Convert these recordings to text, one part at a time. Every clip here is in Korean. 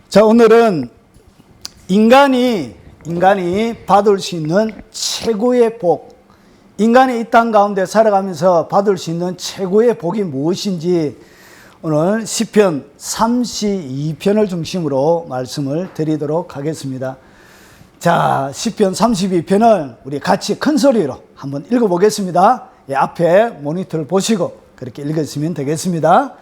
자, 오늘은 인간이 받을 수 있는 최고의 복, 인간이 이 땅 가운데 살아가면서 받을 수 있는 최고의 복이 무엇인지 오늘 시편 32편을 중심으로 말씀을 드리도록 하겠습니다. 자, 시편 32편을 우리 같이 큰 소리로 한번 읽어보겠습니다. 앞에 모니터를 보시고 그렇게 읽으시면 되겠습니다.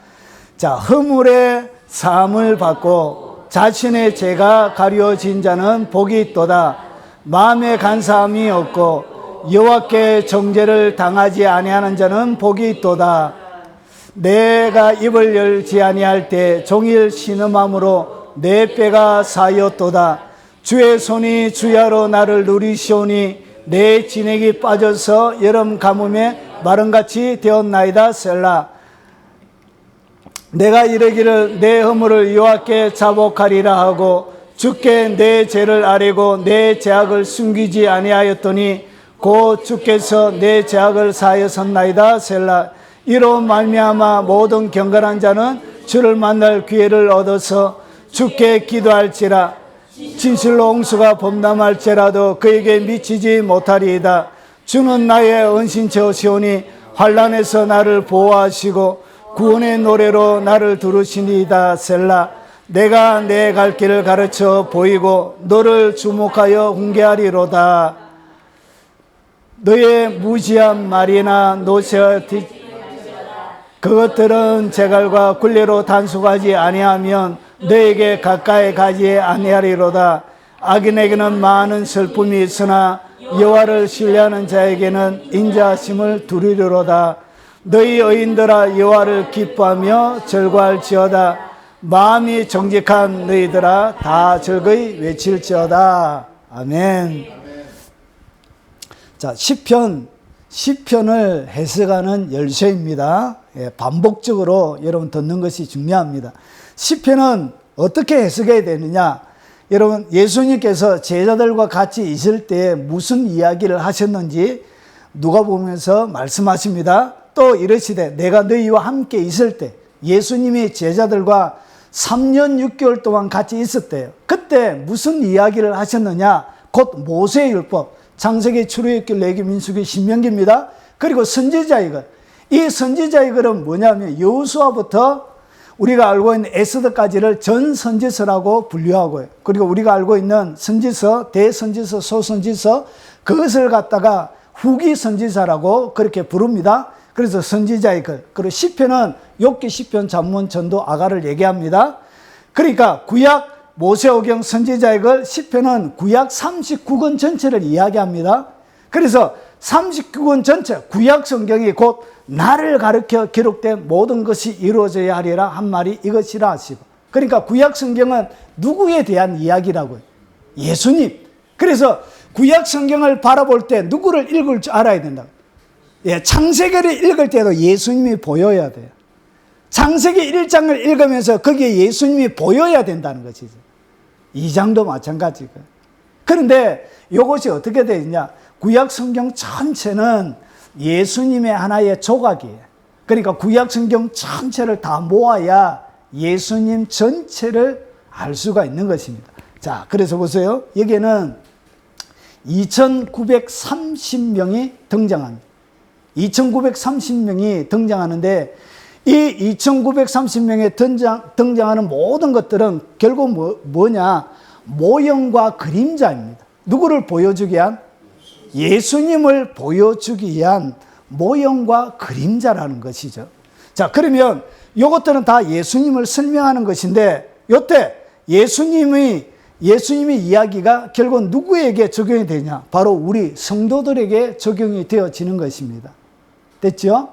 자, 허물의 사함을 받고 자신의 죄가 가려진 자는 복이 있도다. 마음에 간사함이 없고 여호와께 정죄를 당하지 아니하는 자는 복이 있도다. 내가 입을 열지 아니할 때 종일 신음함으로 내 뼈가 사였도다. 주의 손이 주야로 나를 누리시오니 내 진액이 빠져서 여름 가뭄에 마른같이 되었나이다. 셀라. 내가 이르기를 내 허물을 여호와께 자복하리라 하고 주께 내 죄를 아뢰고 내 죄악을 숨기지 아니하였더니 곧 주께서 내 죄악을 사하였나이다. 셀라. 이로 말미암아 모든 경건한 자는 주를 만날 기회를 얻어서 주께 기도할지라. 진실로 홍수가 범람할지라도 그에게 미치지 못하리이다. 주는 나의 은신처시오니 환난에서 나를 보호하시고 구원의 노래로 나를 두르시니이다. 셀라. 내가 내 갈 길을 가르쳐 보이고 너를 주목하여 훈계하리로다. 너의 무지한 말이나 노쇠와 그것들은 제갈과 굴레로 단속하지 아니하면 너에게 가까이 가지 아니하리로다. 악인에게는 많은 슬픔이 있으나 여호와를 신뢰하는 자에게는 인자하심을 두리리로다. 너희 의인들아 여호와를 기뻐하며 즐거워할지어다. 마음이 정직한 너희들아 다 즐거이 외칠지어다. 아멘. 자, 시편을 해석하는 열쇠입니다. 반복적으로 여러분 듣는 것이 중요합니다. 시편은 어떻게 해석해야 되느냐? 여러분, 예수님께서 제자들과 같이 있을 때 무슨 이야기를 하셨는지 누가복음에서 말씀하십니다. 또 이르시되 내가 너희와 함께 있을 때, 예수님이 제자들과 3년 6개월 동안 같이 있었대요. 그때 무슨 이야기를 하셨느냐? 곧 모세의 율법, 창세기, 출애굽기, 레위기, 민수기, 신명기입니다. 그리고 선지자의 것. 이 선지자의 글은 뭐냐면 여호수아부터 우리가 알고 있는 에스더까지를 전선지서라고 분류하고요. 그리고 우리가 알고 있는 선지서, 대선지서, 소선지서, 그것을 갖다가 후기선지자라고 그렇게 부릅니다. 그래서 선지자의 글. 그리고 시편은 욥기, 시편, 잠언, 전도, 아가를 얘기합니다. 그러니까 구약 모세오경 선지자의 글, 시편은 구약 39권 전체를 이야기합니다. 그래서 39권 전체, 구약 성경이 곧 나를 가르쳐 기록된 모든 것이 이루어져야 하리라 한 말이 이것이라 하시고. 그러니까 구약 성경은 누구에 대한 이야기라고요? 예수님. 그래서 구약 성경을 바라볼 때 누구를 읽을 줄 알아야 된다. 창세기를 읽을 때도 예수님이 보여야 돼요. 창세기 1장을 읽으면서 거기에 예수님이 보여야 된다는 것이죠. 2장도 마찬가지고. 그런데 이것이 어떻게 되느냐? 구약 성경 전체는 예수님의 하나의 조각이에요. 그러니까 구약 성경 전체를 다 모아야 예수님 전체를 알 수가 있는 것입니다. 자, 그래서 보세요. 여기에는 2930명이 등장합니다. 2930명이 등장하는데 이 2930명에 등장하는 모든 것들은 결국 뭐냐? 모형과 그림자입니다. 누구를 보여주기 위한? 예수님을 보여주기 위한 모형과 그림자라는 것이죠. 자, 그러면 이것들은 다 예수님을 설명하는 것인데 이때 예수님의 이야기가 결국 누구에게 적용이 되냐? 바로 우리 성도들에게 적용이 되어지는 것입니다. 됐죠?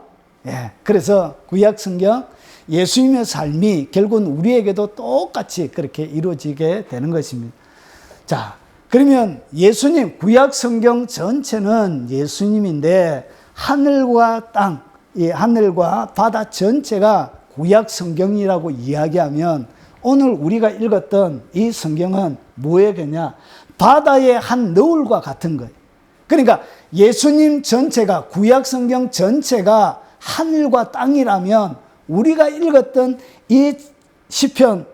예. 그래서 구약 성경 예수님의 삶이 결국은 우리에게도 똑같이 그렇게 이루어지게 되는 것입니다. 자, 그러면 예수님, 구약 성경 전체는 예수님인데 하늘과 땅, 이 하늘과 바다 전체가 구약 성경이라고 이야기하면 오늘 우리가 읽었던 이 성경은 뭐예요? 바다의 한 너울과 같은 거예요. 그러니까 예수님 전체가, 구약 성경 전체가 하늘과 땅이라면 우리가 읽었던 이 시편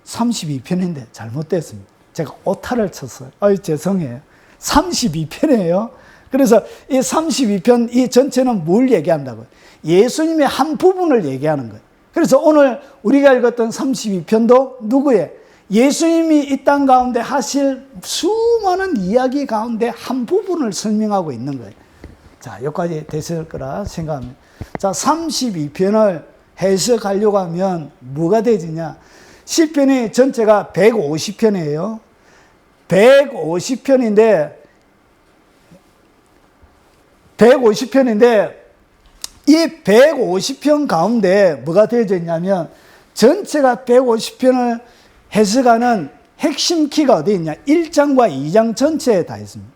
32편인데 잘못됐습니다. 제가 오타를 쳤어요. 아유, 죄송해요. 32편이에요. 그래서 이 32편 이 전체는 뭘 얘기한다고요? 예수님의 한 부분을 얘기하는 거예요. 그래서 오늘 우리가 읽었던 32편도 누구의? 예수님이 이 땅 가운데 하실 수많은 이야기 가운데 한 부분을 설명하고 있는 거예요. 자, 여기까지 됐을 거라 생각합니다. 자, 32편을 해석하려고 하면 뭐가 되지냐? 시편이 전체가 150편이에요. 150편인데 이 150편 가운데 뭐가 되어져 있냐면 전체가 150편을 해석하는 핵심 키가 어디 있냐? 1장과 2장 전체에 다 있습니다.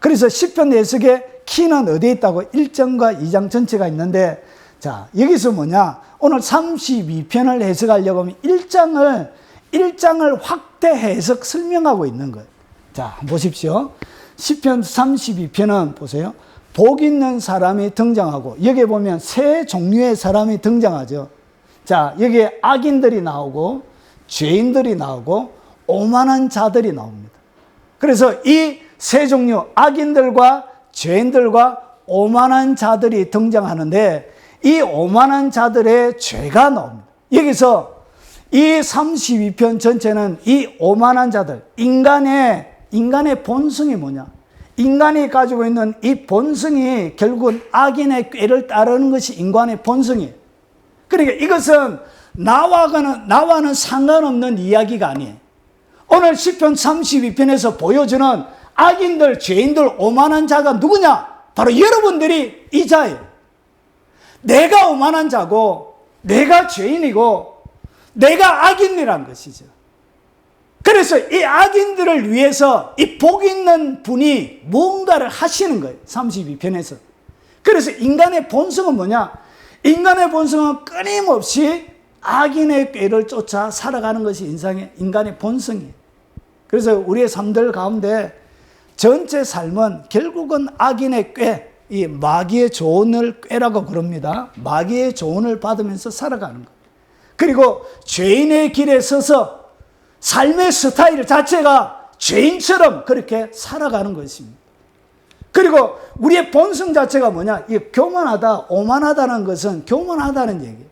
그래서 시편 해석의 키는 어디에 있다고? 1장과 2장 전체가 있는데, 자, 여기서 뭐냐? 오늘 32편을 해석하려고 하면 1장을 확대 해석 설명하고 있는 거예요. 자, 한번 보십시오. 시편 32편은 보세요. 복 있는 사람이 등장하고, 여기에 보면 세 종류의 사람이 등장하죠. 자, 여기에 악인들이 나오고, 죄인들이 나오고, 오만한 자들이 나옵니다. 그래서 이 세 종류, 악인들과 죄인들과 오만한 자들이 등장하는데, 이 오만한 자들의 죄가 나옵니다. 여기서 이 32편 전체는 이 오만한 자들, 인간의 본성이 뭐냐? 인간이 가지고 있는 이 본성이 결국은 악인의 꾀를 따르는 것이 인간의 본성이에요. 그러니까 이것은 나와는 상관없는 이야기가 아니에요. 오늘 시편 32편에서 보여주는 악인들, 죄인들, 오만한 자가 누구냐? 바로 여러분들이 이 자예요. 내가 오만한 자고, 내가 죄인이고, 내가 악인이라는 것이죠. 그래서 이 악인들을 위해서 이 복 있는 분이 뭔가를 하시는 거예요. 32편에서. 그래서 인간의 본성은 뭐냐? 인간의 본성은 끊임없이 악인의 꾀를 쫓아 살아가는 것이 인간의 본성이에요. 그래서 우리의 삶들 가운데 전체 삶은 결국은 악인의 꾀, 이 마귀의 조언을 꾀라고 그럽니다. 마귀의 조언을 받으면서 살아가는 거예요. 그리고 죄인의 길에 서서 삶의 스타일 자체가 죄인처럼 그렇게 살아가는 것입니다. 그리고 우리의 본성 자체가 뭐냐? 이 교만하다, 오만하다는 것은 교만하다는 얘기예요.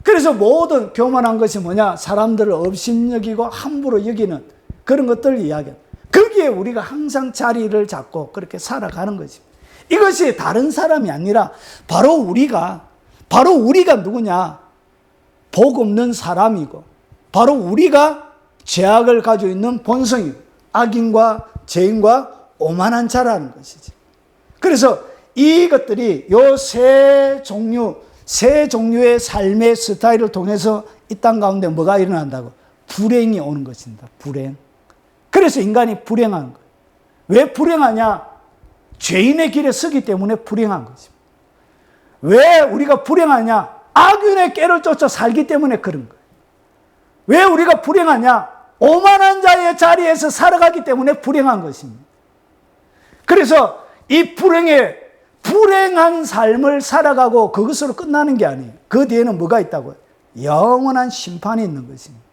그래서 모든 교만한 것이 뭐냐? 사람들을 업신여기고 함부로 여기는 그런 것들을 이야기합니다. 거기에 우리가 항상 자리를 잡고 그렇게 살아가는 것입니다. 이것이 다른 사람이 아니라 바로 우리가 누구냐? 복 없는 사람이고, 바로 우리가 죄악을 가지고 있는 본성이고, 악인과 죄인과 오만한 자라는 것이지. 그래서 이것들이 요 세 종류의 삶의 스타일을 통해서 이 땅 가운데 뭐가 일어난다고? 불행이 오는 것입니다. 불행. 그래서 인간이 불행한 거예요. 왜 불행하냐? 죄인의 길에 서기 때문에 불행한 것입니다. 왜 우리가 불행하냐? 악인의 꾀를 쫓아 살기 때문에 그런 거예요. 왜 우리가 불행하냐? 오만한 자의 자리에서 살아가기 때문에 불행한 것입니다. 그래서 이 불행한 삶을 살아가고 그것으로 끝나는 게 아니에요. 그 뒤에는 뭐가 있다고요? 영원한 심판이 있는 것입니다.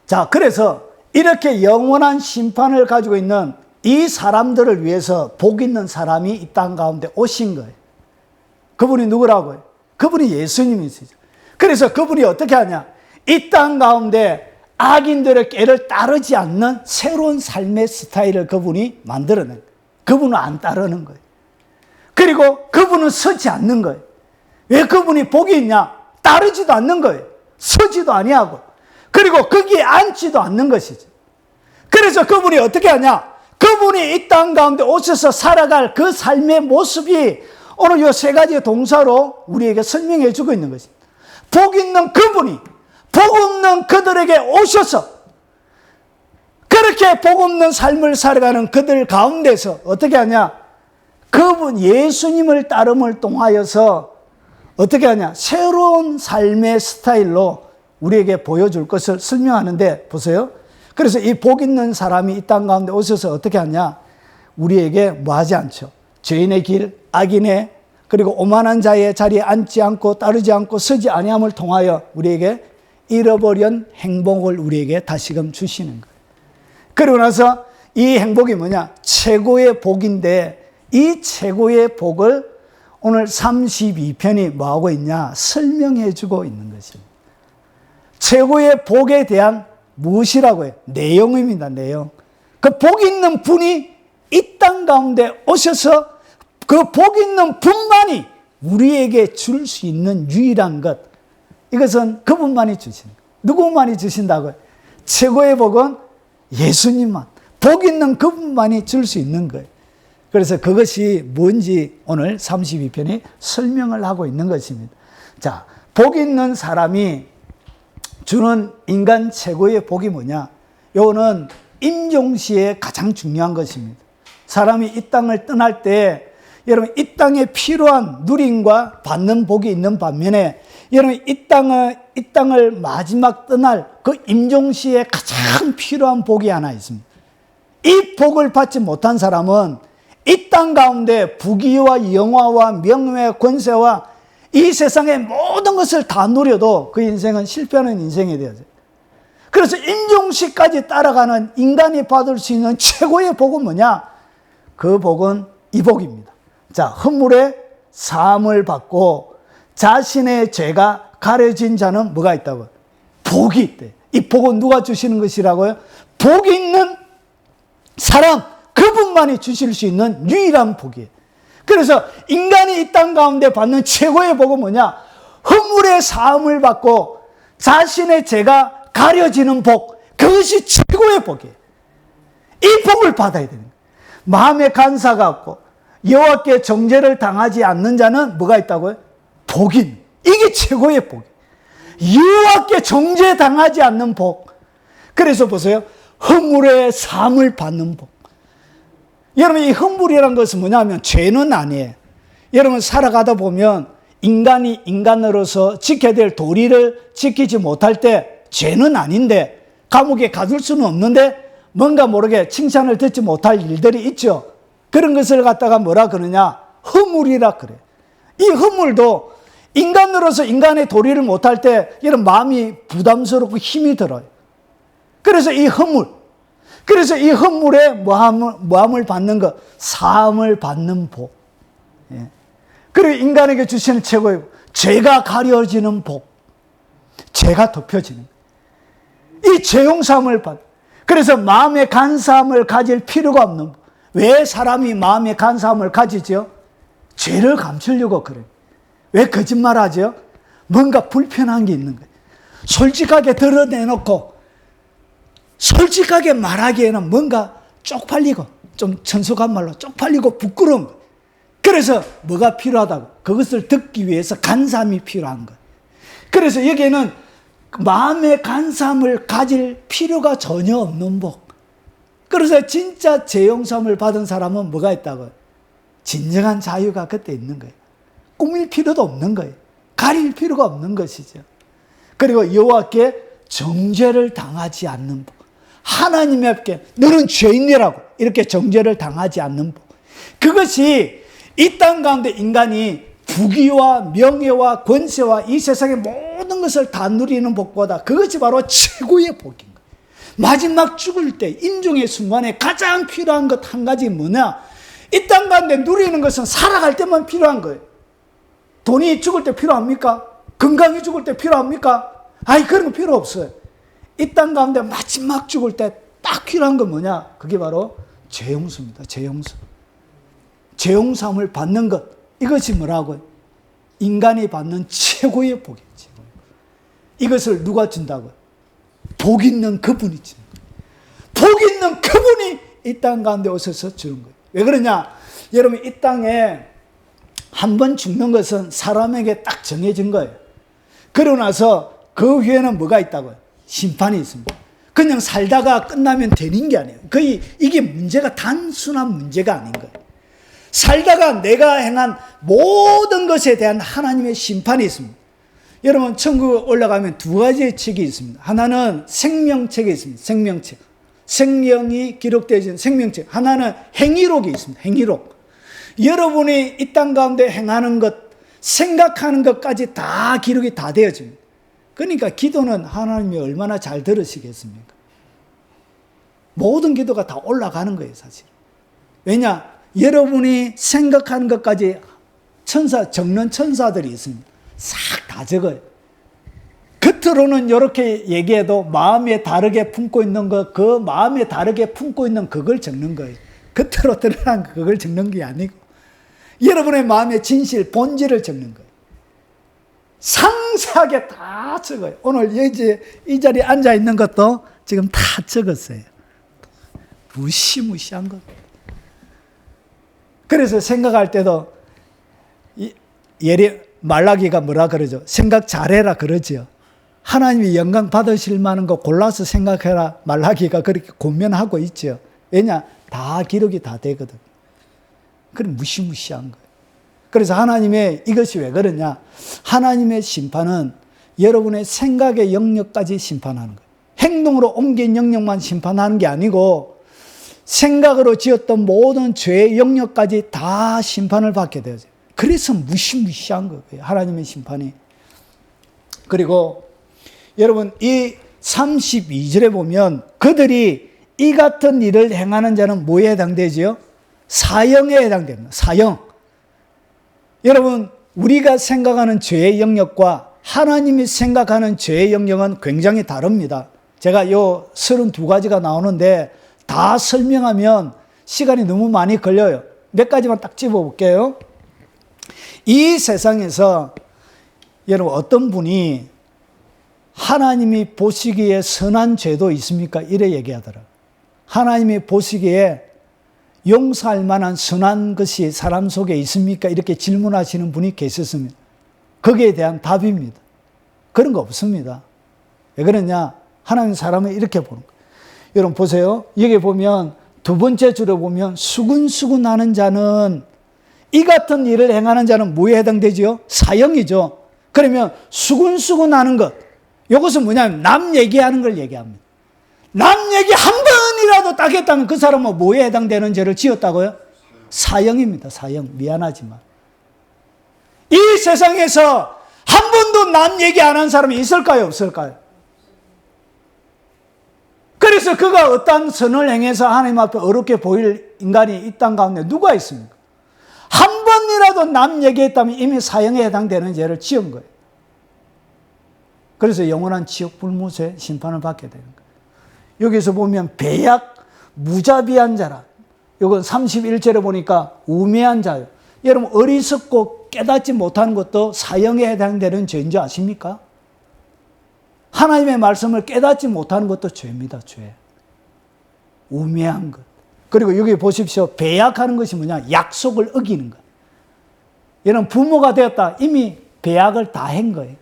자, 그래서 이렇게 영원한 심판을 가지고 있는 이 사람들을 위해서 복 있는 사람이 이 땅 가운데 오신 거예요. 그분이 누구라고요? 그분이 예수님이시죠. 그래서 그분이 어떻게 하냐? 이 땅 가운데 악인들의 꾀를 따르지 않는 새로운 삶의 스타일을 그분이 만들어낸 거예요. 그분은 안 따르는 거예요. 그리고 그분은 서지 않는 거예요. 왜 그분이 복이 있냐? 따르지도 않는 거예요. 서지도 아니하고. 그리고 거기에 앉지도 않는 것이죠. 그래서 그분이 어떻게 하냐? 그분이 이 땅 가운데 오셔서 살아갈 그 삶의 모습이 오늘 이 세 가지의 동사로 우리에게 설명해 주고 있는 것입니다. 복 있는 그분이 복 없는 그들에게 오셔서 그렇게 복 없는 삶을 살아가는 그들 가운데서 어떻게 하냐? 그분 예수님을 따름을 통하여서 어떻게 하냐? 새로운 삶의 스타일로 우리에게 보여줄 것을 설명하는데 보세요. 그래서 이 복 있는 사람이 이 땅 가운데 오셔서 어떻게 하냐? 우리에게 뭐 하지 않죠? 죄인의 길, 악인의 그리고 오만한 자의 자리에 앉지 않고 따르지 않고 서지 아니함을 통하여 우리에게 잃어버린 행복을 우리에게 다시금 주시는 거예요. 그러고 나서 이 행복이 뭐냐? 최고의 복인데 이 최고의 복을 오늘 32편이 뭐하고 있냐? 설명해 주고 있는 것입니다. 최고의 복에 대한 무엇이라고 해요? 내용입니다. 내용. 그 복 있는 분이 이 땅 가운데 오셔서 그 복 있는 분만이 우리에게 줄 수 있는 유일한 것. 이것은 그분만이 주신 거예요. 누구만이 주신다고요? 최고의 복은 예수님만. 복 있는 그분만이 줄 수 있는 거예요. 그래서 그것이 뭔지 오늘 32편이 설명을 하고 있는 것입니다. 자, 복 있는 사람이 주는 인간 최고의 복이 뭐냐? 요거는 임종시에 가장 중요한 것입니다. 사람이 이 땅을 떠날 때 여러분 이 땅에 필요한 누림과 받는 복이 있는 반면에 여러분 이 땅을 마지막 떠날 그 임종시에 가장 필요한 복이 하나 있습니다. 이 복을 받지 못한 사람은 이 땅 가운데 부귀와 영화와 명예와 권세와 이 세상의 모든 것을 다 누려도 그 인생은 실패하는 인생이 되어져요. 그래서 임종시까지 따라가는 인간이 받을 수 있는 최고의 복은 뭐냐? 그 복은 이 복입니다. 자, 허물의 사함을 받고 자신의 죄가 가려진 자는 뭐가 있다고요? 복이 있대. 이 복은 누가 주시는 것이라고요? 복 있는 사람, 그분만이 주실 수 있는 유일한 복이에요. 그래서 인간이 이 땅 가운데 받는 최고의 복은 뭐냐? 허물의 사함을 받고 자신의 죄가 가려지는 복, 그것이 최고의 복이에요. 이 복을 받아야 되는 거예요. 마음에 간사가 없고 여호와께 정죄를 당하지 않는 자는 뭐가 있다고요? 복인. 이게 최고의 복이에요. 여호와께 정죄당하지 않는 복. 그래서 보세요. 허물의 사함을 받는 복. 여러분 이 허물이라는 것은 뭐냐면 죄는 아니에요. 여러분 살아가다 보면 인간이 인간으로서 지켜야 될 도리를 지키지 못할 때 죄는 아닌데 감옥에 가둘 수는 없는데 뭔가 모르게 칭찬을 듣지 못할 일들이 있죠. 그런 것을 갖다가 뭐라 그러냐? 허물이라 그래요. 이 허물도 인간으로서 인간의 도리를 못할 때 이런 마음이 부담스럽고 힘이 들어요. 그래서 이 허물, 그래서 이 허물에 뭐함을 받는 것, 사함을 받는 복. 예. 그리고 인간에게 주시는 최고의 복, 죄가 가려지는 복, 죄가 덮여지는 것. 이 죄용사함을 받. 그래서 마음의 간사함을 가질 필요가 없는 법. 왜 사람이 마음의 간사함을 가지죠? 죄를 감추려고 그래요. 왜 거짓말하죠? 뭔가 불편한 게 있는 거예요. 솔직하게 드러내놓고 솔직하게 말하기에는 뭔가 쪽팔리고 좀 천속한 말로 쪽팔리고 부끄러운 거예요. 그래서 뭐가 필요하다고? 그것을 듣기 위해서 간사함이 필요한 거예요. 그래서 여기에는 마음의 간사함을 가질 필요가 전혀 없는 복. 그래서 진짜 죄용삼을 받은 사람은 뭐가 있다고요? 진정한 자유가 그때 있는 거예요. 꾸밀 필요도 없는 거예요. 가릴 필요가 없는 것이죠. 그리고 여호와께 정죄를 당하지 않는 복. 하나님 앞에 너는 죄인이라고 이렇게 정죄를 당하지 않는 복. 그것이 이 땅 가운데 인간이 부귀와 명예와 권세와 이 세상의 모든 것을 다 누리는 복보다 그것이 바로 최고의 복인 거예요. 마지막 죽을 때 임종의 순간에 가장 필요한 것 한 가지 뭐냐? 이 땅 가운데 누리는 것은 살아갈 때만 필요한 거예요. 돈이 죽을 때 필요합니까? 건강이 죽을 때 필요합니까? 아니 그런 거 필요 없어요. 이 땅 가운데 마지막 죽을 때 딱 필요한 건 뭐냐? 그게 바로 죄용서입니다. 죄용서. 죄용삼을 받는 것. 이것이 뭐라고요? 인간이 받는 최고의 복이죠. 이것을 누가 준다고요? 복 있는 그분이 주는 거예요. 복 있는 그분이 이 땅 가운데 오셔서 주는 거예요. 왜 그러냐? 여러분 이 땅에 한 번 죽는 것은 사람에게 딱 정해진 거예요. 그러고 나서 그 후에는 뭐가 있다고요? 심판이 있습니다. 그냥 살다가 끝나면 되는 게 아니에요. 거의 이게 문제가 단순한 문제가 아닌 거예요. 살다가 내가 행한 모든 것에 대한 하나님의 심판이 있습니다. 여러분 천국 올라가면 두 가지의 책이 있습니다. 하나는 생명책이 있습니다. 생명책. 생명이 기록되어 있는 생명책. 하나는 행위록이 있습니다. 행위록. 여러분이 이 땅 가운데 행하는 것, 생각하는 것까지 다 기록이 다 되어집니다. 그러니까 기도는 하나님이 얼마나 잘 들으시겠습니까? 모든 기도가 다 올라가는 거예요, 사실. 왜냐? 여러분이 생각하는 것까지 적는 천사들이 있습니다. 싹 다 적어요. 겉으로는 이렇게 얘기해도 마음에 다르게 품고 있는 것, 그 마음에 다르게 품고 있는 그걸 적는 거예요. 겉으로 드러난 그걸 적는 게 아니고 여러분의 마음의 진실, 본질을 적는 거예요. 상세하게 다 적어요. 오늘 이 자리에 앉아 있는 것도 지금 다 적었어요. 무시무시한 것. 그래서 생각할 때도 말라기가 뭐라 그러죠? 생각 잘해라 그러죠. 하나님이 영광 받으실 만한 거 골라서 생각해라. 말라기가 그렇게 권면하고 있죠. 왜냐? 다 기록이 다 되거든. 그럼 무시무시한 거예요. 그래서 하나님의 이것이 왜 그러냐? 하나님의 심판은 여러분의 생각의 영역까지 심판하는 거예요. 행동으로 옮긴 영역만 심판하는 게 아니고 생각으로 지었던 모든 죄의 영역까지 다 심판을 받게 되어요. 그래서 무시무시한 거예요. 하나님의 심판이. 그리고 여러분 이 32절에 보면 그들이 이 같은 일을 행하는 자는 뭐에 해당되지요? 사형에 해당됩니다. 사형. 여러분 우리가 생각하는 죄의 영역과 하나님이 생각하는 죄의 영역은 굉장히 다릅니다. 제가 요 32가지가 나오는데 다 설명하면 시간이 너무 많이 걸려요. 몇 가지만 딱 집어볼게요. 이 세상에서 여러분 어떤 분이 하나님이 보시기에 선한 죄도 있습니까? 이래 얘기하더라. 하나님이 보시기에 용서할 만한 선한 것이 사람 속에 있습니까? 이렇게 질문하시는 분이 계셨습니다. 거기에 대한 답입니다. 그런 거 없습니다. 왜 그러냐? 하나님 사람을 이렇게 보는 거예요. 여러분 보세요. 여기 보면 두 번째 줄에 보면 수군수군 하는 자는 이 같은 일을 행하는 자는 뭐에 해당되죠? 사형이죠. 그러면 수군수군 하는 것. 이것은 뭐냐면 남 얘기하는 걸 얘기합니다. 남 얘기 한 번이라도 딱 했다면 그 사람은 뭐에 해당되는 죄를 지었다고요? 사형입니다. 사형. 미안하지만. 이 세상에서 한 번도 남 얘기 안 한 사람이 있을까요? 없을까요? 그래서 그가 어떤 선을 행해서 하나님 앞에 어렵게 보일 인간이 이 땅 가운데 누가 있습니까? 한 번이라도 남 얘기했다면 이미 사형에 해당되는 죄를 지은 거예요. 그래서 영원한 지옥 불못의 심판을 받게 되는 거예요. 여기서 보면 배약, 무자비한 자라. 이건 31절에 보니까 우매한 자요. 여러분 어리석고 깨닫지 못하는 것도 사형에 해당되는 죄인 줄 아십니까? 하나님의 말씀을 깨닫지 못하는 것도 죄입니다. 죄. 우매한 것. 그리고 여기 보십시오. 배약하는 것이 뭐냐? 약속을 어기는 것. 여러분 부모가 되었다. 이미 배약을 다 한 거예요.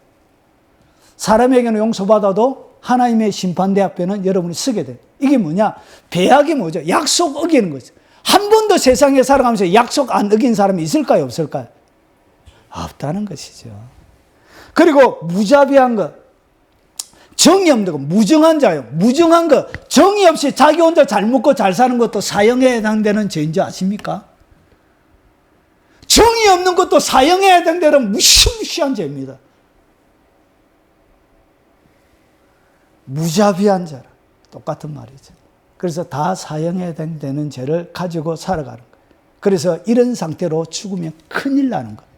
사람에게는 용서받아도 하나님의 심판대 앞에는 여러분이 서게 돼요. 이게 뭐냐? 배약이 뭐죠? 약속 어기는 거죠. 한 번도 세상에 살아가면서 약속 안 어긴 사람이 있을까요? 없을까요? 없다는 것이죠. 그리고 무자비한 것. 정의 없는 것, 무정한 자요. 무정한 것, 정의 없이 자기 혼자 잘 먹고 잘 사는 것도 사형에 해당되는 죄인 줄 아십니까? 정의 없는 것도 사형에 해당되는 무시무시한 죄입니다. 무자비한 자라. 똑같은 말이죠. 그래서 다 사형에 해당되는 죄를 가지고 살아가는 거예요. 그래서 이런 상태로 죽으면 큰일 나는 거예요.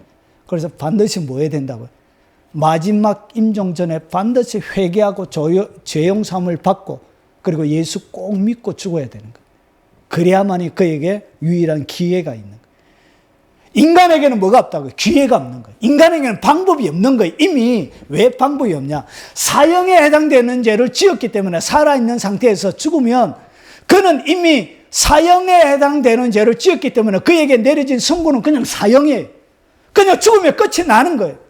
그래서 반드시 뭐 해야 된다고요? 마지막 임종 전에 반드시 회개하고 죄용삼을 받고 그리고 예수 꼭 믿고 죽어야 되는 거예요. 그래야만이 그에게 유일한 기회가 있는 거예요. 인간에게는 뭐가 없다고요? 기회가 없는 거예요. 인간에게는 방법이 없는 거예요. 이미 왜 방법이 없냐? 사형에 해당되는 죄를 지었기 때문에 살아있는 상태에서 죽으면 그는 이미 사형에 해당되는 죄를 지었기 때문에 그에게 내려진 선고는 그냥 사형이에요. 그냥 죽으면 끝이 나는 거예요.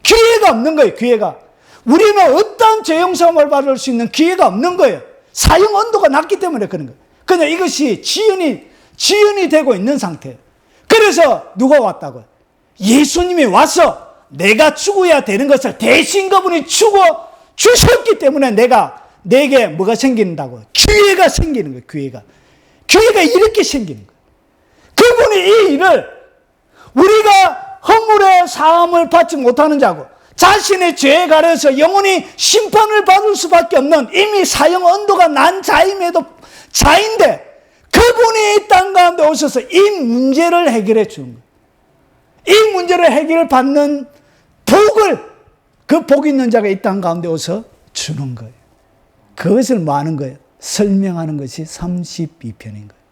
기회가 없는 거예요. 기회가. 우리는 어떤 죄용서함을 받을 수 있는 기회가 없는 거예요. 사형 온도가 낮기 때문에 그런 거예요. 그냥 이것이 지연이 되고 있는 상태예요. 그래서 누가 왔다고요? 예수님이 와서 내가 죽어야 되는 것을 대신 그분이 죽어 주셨기 때문에 내게 뭐가 생긴다고요? 기회가 생기는 거예요. 기회가 이렇게 생기는 거예요. 그분이 이 일을 우리가 허물의 사함을 받지 못하는 자고 자신의 죄에 가려서 영원히 심판을 받을 수밖에 없는 이미 사형 언도가 난 자임에도 자인데 그분이 이 땅 가운데 오셔서 이 문제를 해결해 주는 거예요. 이 문제를 해결받는 복을 그 복 있는 자가 이 땅 가운데 오셔서 주는 거예요. 그것을 뭐 하는 거예요? 설명하는 것이 32편인 거예요.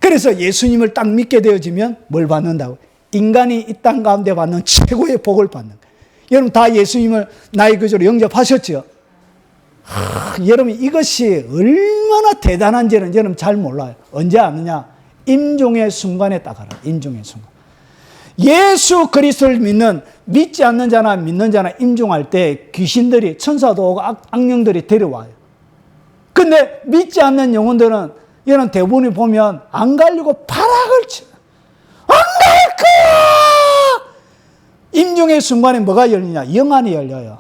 그래서 예수님을 딱 믿게 되어지면 뭘 받는다고? 인간이 이 땅 가운데 받는 최고의 복을 받는 거예요. 여러분 다 예수님을 나의 구주로 영접하셨죠? 여러분 이것이 얼마나 대단한지는 여러분 잘 몰라요. 언제 아느냐? 임종의 순간에 딱 알아요. 임종의 순간. 예수 그리스도를 믿지 않는 자나 믿는 자나 임종할 때 귀신들이 천사도 오고 악령들이 데려와요. 근데 믿지 않는 영혼들은 이런 대부분이 보면 안 가려고 발악을 쳐요. 안 갈 거야! 임종의 순간에 뭐가 열리냐? 영안이 열려요.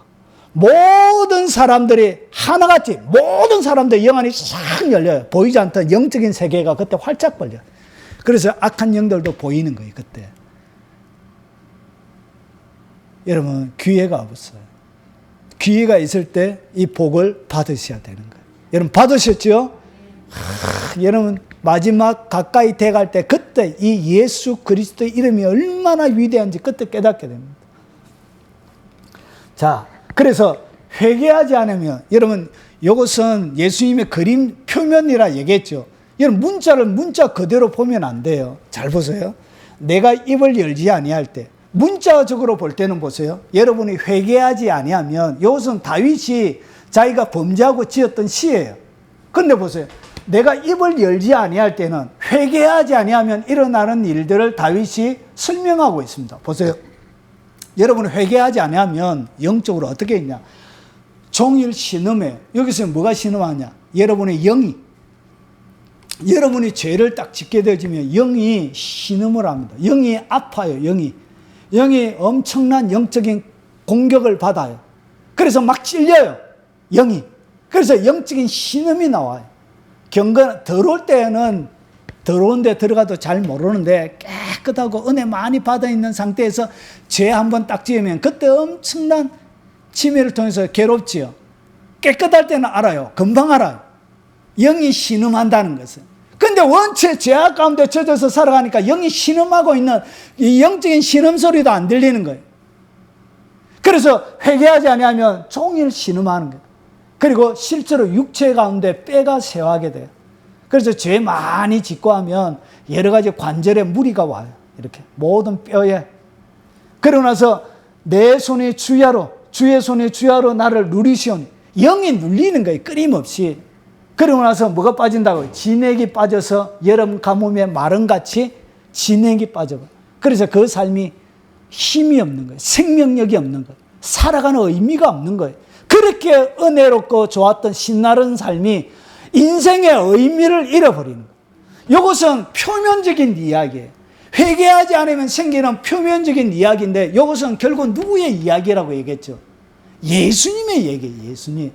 모든 사람들이 하나같이 모든 사람들의 영안이 싹 열려요. 보이지 않던 영적인 세계가 그때 활짝 벌려요. 그래서 악한 영들도 보이는 거예요. 그때. 여러분 기회가 없어요. 기회가 있을 때 이 복을 받으셔야 되는 거예요. 여러분 받으셨죠? 여러분 마지막 가까이 돼갈 때 그때 이 예수 그리스도의 이름이 얼마나 위대한지 그때 깨닫게 됩니다. 자, 그래서 회개하지 않으면 여러분 이것은 예수님의 그림 표면이라 얘기했죠. 여러분 문자 그대로 보면 안 돼요. 잘 보세요. 내가 입을 열지 아니할 때 문자적으로 볼 때는 보세요. 여러분이 회개하지 아니하면 이것은 다윗이 자기가 범죄하고 지었던 시예요. 근데 보세요. 내가 입을 열지 아니할 때는 회개하지 아니하면 일어나는 일들을 다윗이 설명하고 있습니다. 보세요. 여러분 회개하지 아니하면 영적으로 어떻게 있냐? 종일 신음해요. 여기서 뭐가 신음하냐? 여러분의 영이. 여러분이 죄를 딱 짓게 되어지면 영이 신음을 합니다. 영이 아파요. 영이 엄청난 영적인 공격을 받아요. 그래서 막 찔려요. 영이. 그래서 영적인 신음이 나와요. 들어올 때는 더러운 데 들어가도 잘 모르는데 깨끗하고 은혜 많이 받아 있는 상태에서 죄 한번 딱 지으면 그때 엄청난 침해를 통해서 괴롭지요. 깨끗할 때는 알아요. 금방 알아요. 영이 신음한다는 것은. 근데 원체 죄악 가운데 젖어서 살아가니까 영이 신음하고 있는 이 영적인 신음소리도 안 들리는 거예요. 그래서 회개하지 아니하면 종일 신음하는 거예요. 그리고 실제로 육체 가운데 뼈가 쇠하게 돼요. 그래서 죄 많이 짓고 하면 여러 가지 관절에 무리가 와요. 이렇게 모든 뼈에. 그러고 나서 내 손이 주야로 주의 손이 주야로 나를 누리시오니 영이 눌리는 거예요. 끊임없이. 그러고 나서 뭐가 빠진다고요? 진액이 빠져서 여름 가뭄에 마른같이 진액이 빠져요. 그래서 그 삶이 힘이 없는 거예요. 생명력이 없는 거예요. 살아가는 의미가 없는 거예요. 그렇게 은혜롭고 좋았던 신나는 삶이 인생의 의미를 잃어버리는 거예요. 이것은 표면적인 이야기예요. 회개하지 않으면 생기는 표면적인 이야기인데 이것은 결국 누구의 이야기라고 얘기했죠? 예수님의 얘기예요. 예수님.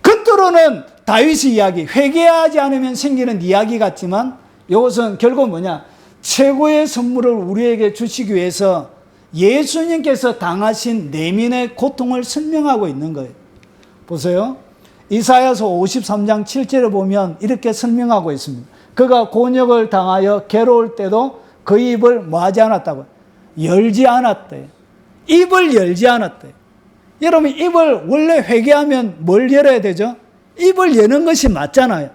겉으로는 다윗의 이야기, 회개하지 않으면 생기는 이야기 같지만 이것은 결국 뭐냐? 최고의 선물을 우리에게 주시기 위해서 예수님께서 당하신 내면의 고통을 설명하고 있는 거예요. 보세요. 이사야서 53장 7절에 보면 이렇게 설명하고 있습니다. 그가 곤욕을 당하여 괴로울 때도 그 입을 뭐하지 않았다고요? 열지 않았대요. 입을 열지 않았대요. 여러분 입을 원래 회개하면 뭘 열어야 되죠? 입을 여는 것이 맞잖아요.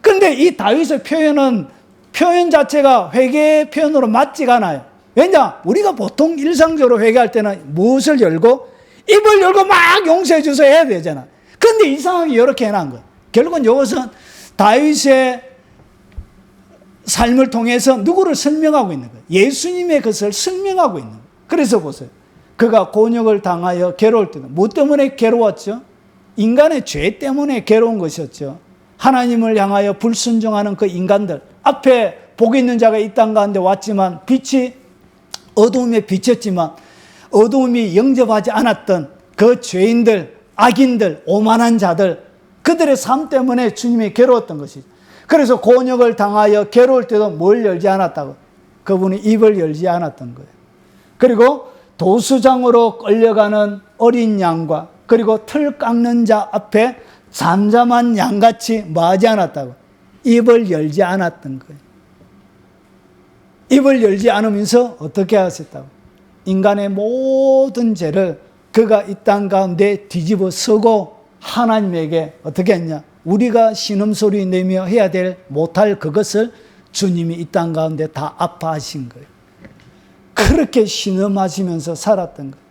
그런데 이 다윗의 표현 자체가 회개의 표현으로 맞지가 않아요. 왜냐? 우리가 보통 일상적으로 회개할 때는 무엇을 열고? 입을 열고 막 용서해 주세요 해야 되잖아. 그런데 이상하게 이렇게 해놓은 거예요. 결국은 이것은 다윗의 삶을 통해서 누구를 설명하고 있는 거예요? 예수님의 것을 설명하고 있는 거예요. 그래서 보세요. 그가 곤욕을 당하여 괴로울 때는 뭐 때문에 괴로웠죠? 인간의 죄 때문에 괴로운 것이었죠. 하나님을 향하여 불순종하는 그 인간들. 앞에 복 있는 자가 이 땅 가운데 왔지만 빛이 어두움에 비쳤지만 어두움이 영접하지 않았던 그 죄인들, 악인들, 오만한 자들, 그들의 삶 때문에 주님이 괴로웠던 것이죠. 그래서 곤욕을 당하여 괴로울 때도 뭘 열지 않았다고? 그분이 입을 열지 않았던 거예요. 그리고 도수장으로 끌려가는 어린 양과 그리고 틀 깎는 자 앞에 잠잠한 양같이 뭐하지 않았다고? 입을 열지 않았던 거예요. 입을 열지 않으면서 어떻게 하셨다고? 인간의 모든 죄를 그가 이 땅 가운데 뒤집어 쓰고 하나님에게 어떻게 했냐? 우리가 신음소리 내며 해야 될 못할 그것을 주님이 이 땅 가운데 다 아파하신 거예요. 그렇게 신음하시면서 살았던 거예요.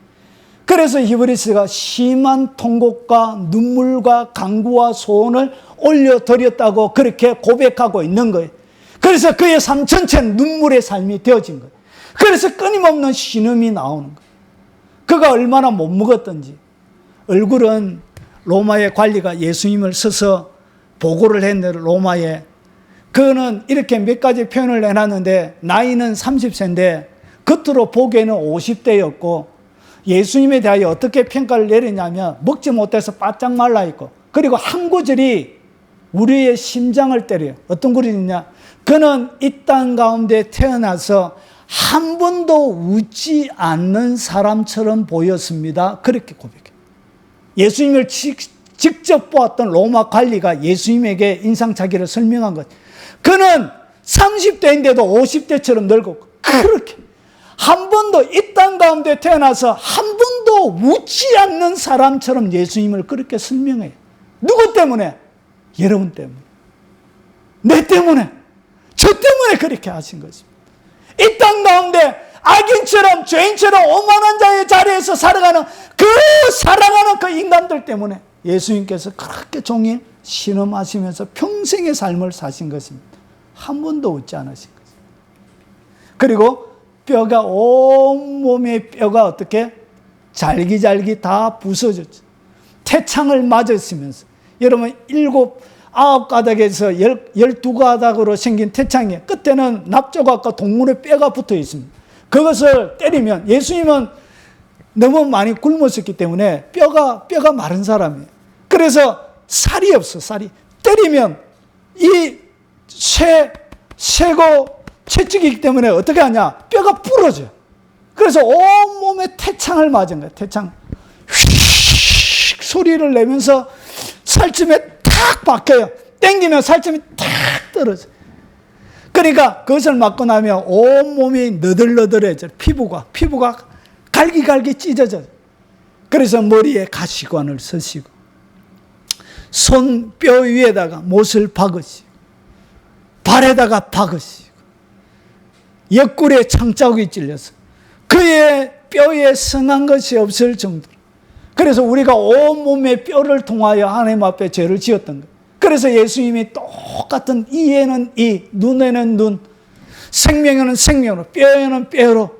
그래서 히브리서가 심한 통곡과 눈물과 간구와 소원을 올려드렸다고 그렇게 고백하고 있는 거예요. 그래서 그의 삶 전체는 눈물의 삶이 되어진 거예요. 그래서 끊임없는 신음이 나오는 거예요. 그가 얼마나 못 먹었던지. 얼굴은 로마의 관리가 예수님을 서서 보고를 했는데 로마에 그는 이렇게 몇 가지 표현을 해놨는데 나이는 30세인데 겉으로 보기에는 50대였고 예수님에 대하여 어떻게 평가를 내리냐면 먹지 못해서 바짝 말라있고 그리고 한 구절이 우리의 심장을 때려요. 어떤 구절이냐? 그는 이 땅 가운데 태어나서 한 번도 웃지 않는 사람처럼 보였습니다. 그렇게 고백해요. 예수님을 직접 보았던 로마 관리가 예수님에게 인상착의를 설명한 것. 그는 30대인데도 50대처럼 늙었고 그렇게 한 번도 이 땅 가운데 태어나서 한 번도 웃지 않는 사람처럼 예수님을 그렇게 설명해요. 누구 때문에? 여러분 때문에. 내 때문에. 저 때문에 그렇게 하신 것입니다. 이 땅 가운데 악인처럼 죄인처럼 오만한 자의 자리에서 살아가는 그 인간들 때문에 예수님께서 그렇게 종일 신음하시면서 평생의 삶을 사신 것입니다. 한 번도 웃지 않으신 것입니다. 그리고 뼈가 온몸의 뼈가 어떻게 잘기잘기 다 부서졌죠. 태창을 맞았으면서 여러분 7, 9가닥에서 12가닥으로 생긴 태창이 끝에는 납조각과 동물의 뼈가 붙어 있습니다. 그것을 때리면 예수님은 너무 많이 굶었었기 때문에 뼈가 마른 사람이에요. 그래서 살이 없어. 살이 때리면 이 쇠고 채찍이기 때문에 어떻게 하냐? 뼈가 부러져요. 그래서 온몸에 태창을 맞은 거예요. 태창. 휙 소리를 내면서 살점에 탁 박혀요. 땡기면 살점이 탁 떨어져요. 그러니까 그것을 맞고 나면 온몸이 너덜너덜해져요. 피부가 갈기갈기 찢어져요. 그래서 머리에 가시관을 쓰시고 손뼈 위에다가 못을 박으시고 발에다가 박으시고 옆구리에 창자국이 찔려서 그의 뼈에 성한 것이 없을 정도로 그래서 우리가 온몸의 뼈를 통하여 하나님 앞에 죄를 지었던 거예요. 그래서 예수님이 똑같은 이에는 이, 눈에는 눈, 생명에는 생명으로, 뼈에는 뼈로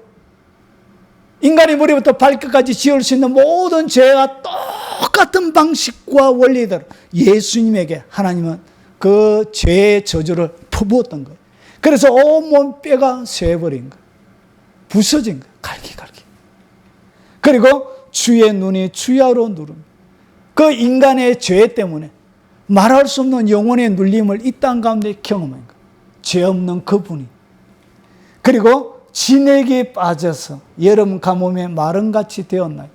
인간의 머리부터 발끝까지 지을 수 있는 모든 죄와 똑같은 방식과 원리대로 예수님에게 하나님은 그 죄의 저주를 퍼부었던 거예요. 그래서 온몸 뼈가 쇠버린 거예요. 부서진 거예요. 갈기갈기. 그리고 주의 눈이 주야로 누릅니다. 그 인간의 죄 때문에 말할 수 없는 영혼의 눌림을 이 땅 가운데 경험한 거예요. 죄 없는 그분이. 그리고 진액이 빠져서 여름 가뭄에 마른같이 되었나요?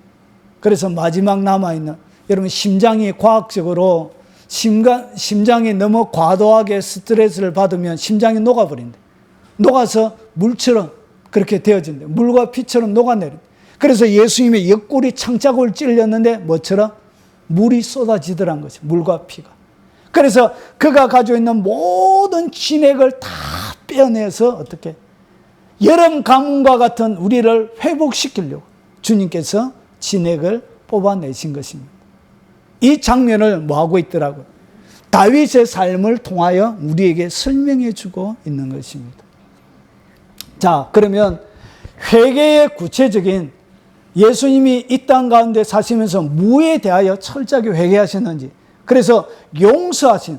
그래서 마지막 남아있는 여러분 심장이 과학적으로 심장이 너무 과도하게 스트레스를 받으면 심장이 녹아버린대. 녹아서 물처럼 그렇게 되어진대. 물과 피처럼 녹아내린대. 그래서 예수님의 옆구리 창자국을 찔렸는데 뭐처럼? 물이 쏟아지더란 것이 물과 피가. 그래서 그가 가지고 있는 모든 진액을 다 빼내서 어떻게? 여름 가뭄과 같은 우리를 회복시키려고 주님께서 진액을 뽑아내신 것입니다. 이 장면을 뭐하고 있더라고요? 다윗의 삶을 통하여 우리에게 설명해 주고 있는 것입니다. 자, 그러면 회개의 구체적인 예수님이 이 땅 가운데 사시면서 무엇에 대하여 철저하게 회개하셨는지, 그래서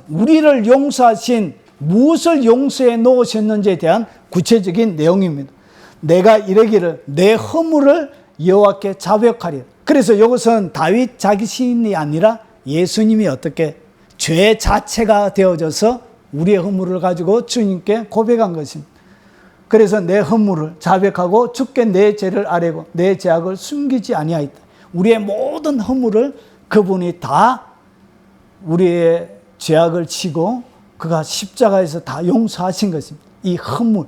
우리를 용서하신 무엇을 용서해 놓으셨는지에 대한 구체적인 내용입니다. 내가 이르기를 내 허물을 여호와께 자백하리라. 그래서 이것은 다윗 자신이 아니라 예수님이 어떻게 죄 자체가 되어져서 우리의 허물을 가지고 주님께 고백한 것입니다. 그래서 내 허물을 자백하고 주께 내 죄를 아뢰고 내 죄악을 숨기지 아니하였다. 우리의 모든 허물을 그분이 다 우리의 죄악을 지고 그가 십자가에서 다 용서하신 것입니다. 이 허물.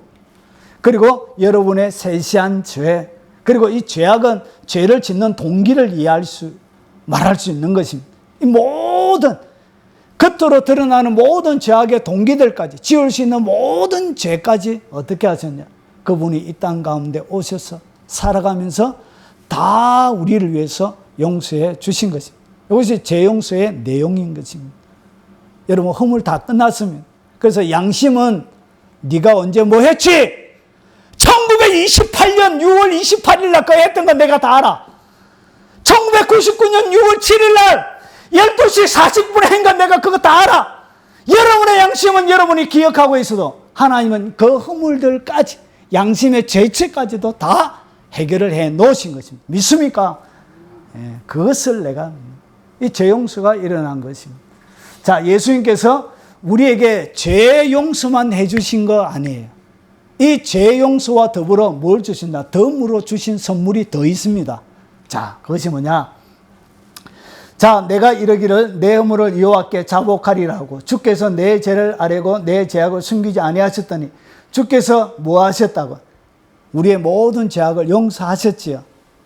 그리고 여러분의 세시한 죄. 그리고 이 죄악은 죄를 짓는 동기를 말할 수 있는 것입니다. 이 모든 겉으로 드러나는 모든 죄악의 동기들까지 지을 수 있는 모든 죄까지 어떻게 하셨냐? 그분이 이 땅 가운데 오셔서 살아가면서 다 우리를 위해서 용서해 주신 것입니다. 이것이 죄 용서의 내용인 것입니다. 여러분 허물 다 끝났습니다. 그래서 양심은 네가 언제 뭐 했지? 1928년 6월 28일 날 했던 건 내가 다 알아. 1999년 6월 7일 날 12시 40분에 한 건 내가 그거 다 알아. 여러분의 양심은 여러분이 기억하고 있어도 하나님은 그 허물들까지 양심의 죄책까지도 다 해결을 해 놓으신 것입니다. 믿습니까? 그것을 내가 이 죄 용서가 일어난 것입니다. 자, 예수님께서 우리에게 죄 용서만 해주신 거 아니에요. 이 죄 용서와 더불어 뭘 주신다? 덤으로 주신 선물이 더 있습니다. 자, 그것이 뭐냐? 자, 내가 이르기를 내 허물을 여호와께 자복하리라고 주께서 내 죄를 아뢰고 내 죄악을 숨기지 아니하셨더니 주께서 뭐 하셨다고? 우리의 모든 죄악을 용서하셨지요.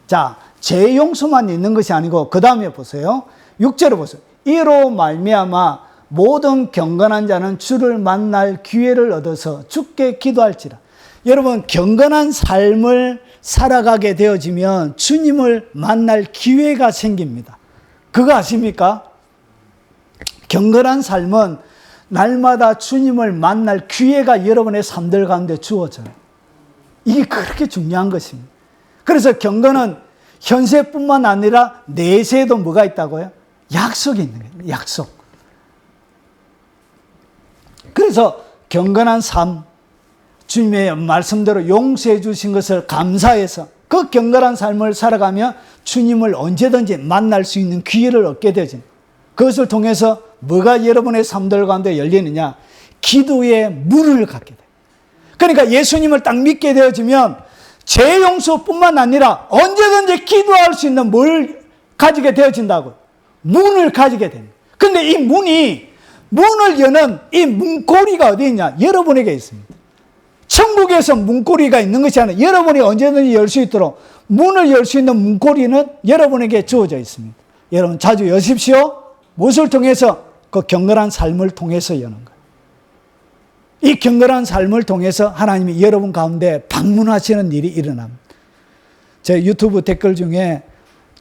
자, 죄 용서만 있는 것이 아니고 그 다음에 보세요. 6절을 보세요. 이로 말미암아 모든 경건한 자는 주를 만날 기회를 얻어서 주께 기도할지라. 여러분 경건한 삶을 살아가게 되어지면 주님을 만날 기회가 생깁니다. 그거 아십니까? 경건한 삶은 날마다 주님을 만날 기회가 여러분의 삶들 가운데 주어져요. 이게 그렇게 중요한 것입니다. 그래서 경건은 현세뿐만 아니라 내세에도 뭐가 있다고요? 약속이 있는 거예요. 약속. 그래서 경건한 삶, 주님의 말씀대로 용서해 주신 것을 감사해서 그 경건한 삶을 살아가며 주님을 언제든지 만날 수 있는 기회를 얻게 되죠. 그것을 통해서 뭐가 여러분의 삶들 가운데 열리느냐? 기도의 문을 갖게 돼요. 그러니까 예수님을 딱 믿게 되어지면 죄 용서뿐만 아니라 언제든지 기도할 수 있는 뭘 가지게 되어진다고? 문을 가지게 됩니다. 근데 이 문을 여는 이 문고리가 어디 있냐? 여러분에게 있습니다. 천국에서 문고리가 있는 것이 아니라 여러분이 언제든지 열 수 있도록 문을 열 수 있는 문고리는 여러분에게 주어져 있습니다. 여러분 자주 여십시오. 무엇을 통해서? 그 경건한 삶을 통해서 여는 거예요. 이 경건한 삶을 통해서 하나님이 여러분 가운데 방문하시는 일이 일어납니다. 제 유튜브 댓글 중에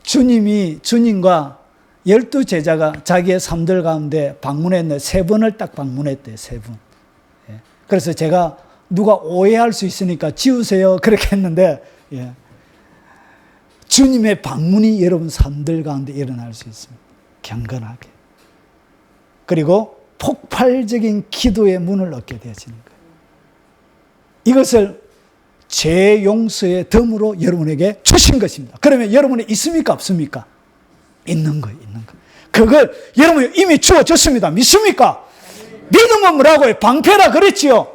주님과 12제자가 자기의 삶들 가운데 방문했는데 3번을 딱 방문했대요. 3번. 그래서 제가 누가 오해할 수 있으니까 지우세요. 그렇게 했는데 주님의 방문이 여러분 삶들 가운데 일어날 수 있습니다. 경건하게. 그리고 폭발적인 기도의 문을 얻게 되어지는 거예요. 이것을 죄 용서의 덤으로 여러분에게 주신 것입니다. 그러면 여러분이 있습니까? 없습니까? 있는 거예요. 있는 거. 그걸 여러분이 이미 주어졌습니다. 믿습니까? 믿음은 뭐라고요? 방패라 그랬지요.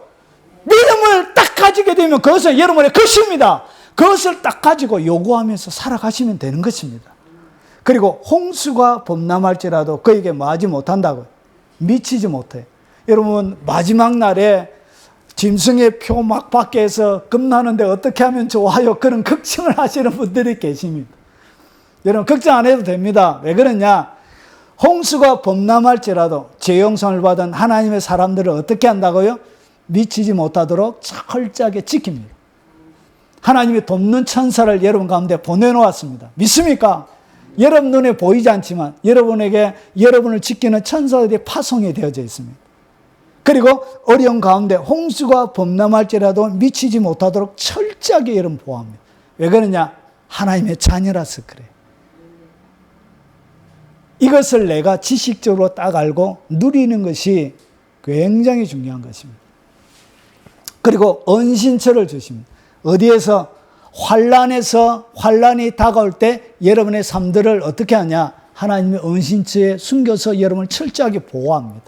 믿음을 딱 가지게 되면 그것은 여러분의 것입니다. 그것을 딱 가지고 요구하면서 살아가시면 되는 것입니다. 그리고 홍수가 범람할지라도 그에게 뭐하지 못한다고요? 미치지 못해. 여러분 마지막 날에 짐승의 표 막 밖에서 겁나는데 어떻게 하면 좋아요? 그런 걱정을 하시는 분들이 계십니다. 여러분 걱정 안 해도 됩니다. 왜 그러냐? 홍수가 범람할지라도 죄 용서를 받은 하나님의 사람들을 어떻게 한다고요? 미치지 못하도록 철저하게 지킵니다. 하나님이 돕는 천사를 여러분 가운데 보내놓았습니다. 믿습니까? 여러분 눈에 보이지 않지만 여러분에게 여러분을 지키는 천사들이 파송이 되어져 있습니다. 그리고 어려운 가운데 홍수가 범람할지라도 미치지 못하도록 철저하게 여러분 보호합니다. 왜 그러냐? 하나님의 자녀라서 그래요. 이것을 내가 지식적으로 딱 알고 누리는 것이 굉장히 중요한 것입니다. 그리고 은신처를 주십니다. 어디에서? 환난이 다가올 때 여러분의 삶들을 어떻게 하냐? 하나님의 은신처에 숨겨서 여러분을 철저하게 보호합니다.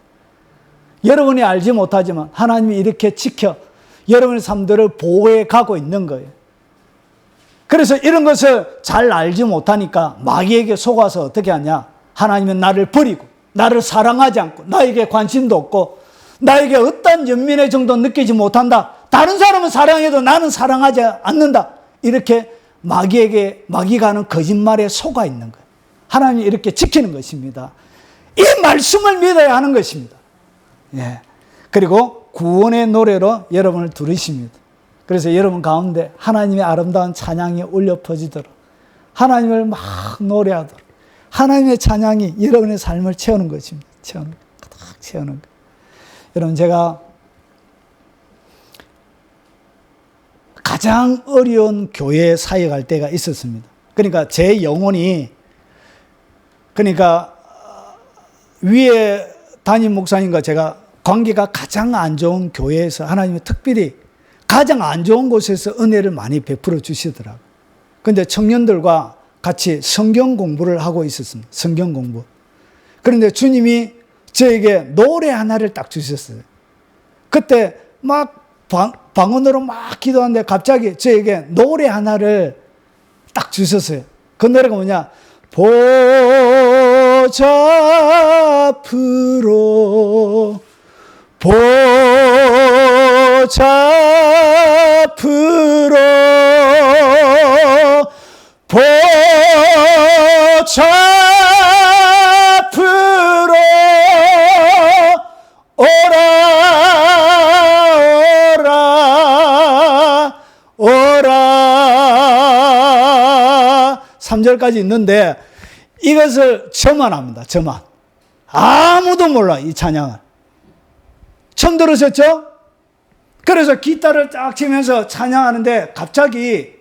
여러분이 알지 못하지만 하나님이 이렇게 지켜 여러분의 삶들을 보호해 가고 있는 거예요. 그래서 이런 것을 잘 알지 못하니까 마귀에게 속아서 어떻게 하냐? 하나님은 나를 버리고 나를 사랑하지 않고 나에게 관심도 없고 나에게 어떤 연민의 정도 느끼지 못한다. 다른 사람은 사랑해도 나는 사랑하지 않는다. 이렇게 마귀가 하는 거짓말에 속아 있는 거예요. 하나님이 이렇게 지키는 것입니다. 이 말씀을 믿어야 하는 것입니다. 예. 그리고 구원의 노래로 여러분을 부르십니다. 그래서 여러분 가운데 하나님의 아름다운 찬양이 울려 퍼지도록 하나님을 막 노래하도록 하나님의 찬양이 여러분의 삶을 채우는 것입니다. 가득 채우는 것. 여러분 제가 가장 어려운 교회 사역할 때가 있었습니다. 그러니까 제 영혼이 위에 담임 목사님과 제가 관계가 가장 안 좋은 교회에서 하나님이 특별히 가장 안 좋은 곳에서 은혜를 많이 베풀어 주시더라고요. 그런데 청년들과 같이 성경 공부를 하고 있었습니다. 성경 공부. 그런데 주님이 저에게 노래 하나를 딱 주셨어요. 그때 막 방언으로 막 기도하는데 갑자기 저에게 노래 하나를 딱 주셨어요. 그 노래가 뭐냐? 보좌 앞으로 보좌 앞으로 보좌 앞으로 오라 3절까지 있는데 이것을 저만 합니다. 저만. 아무도 몰라 이 찬양을. 처음 들으셨죠? 그래서 기타를 딱 치면서 찬양하는데 갑자기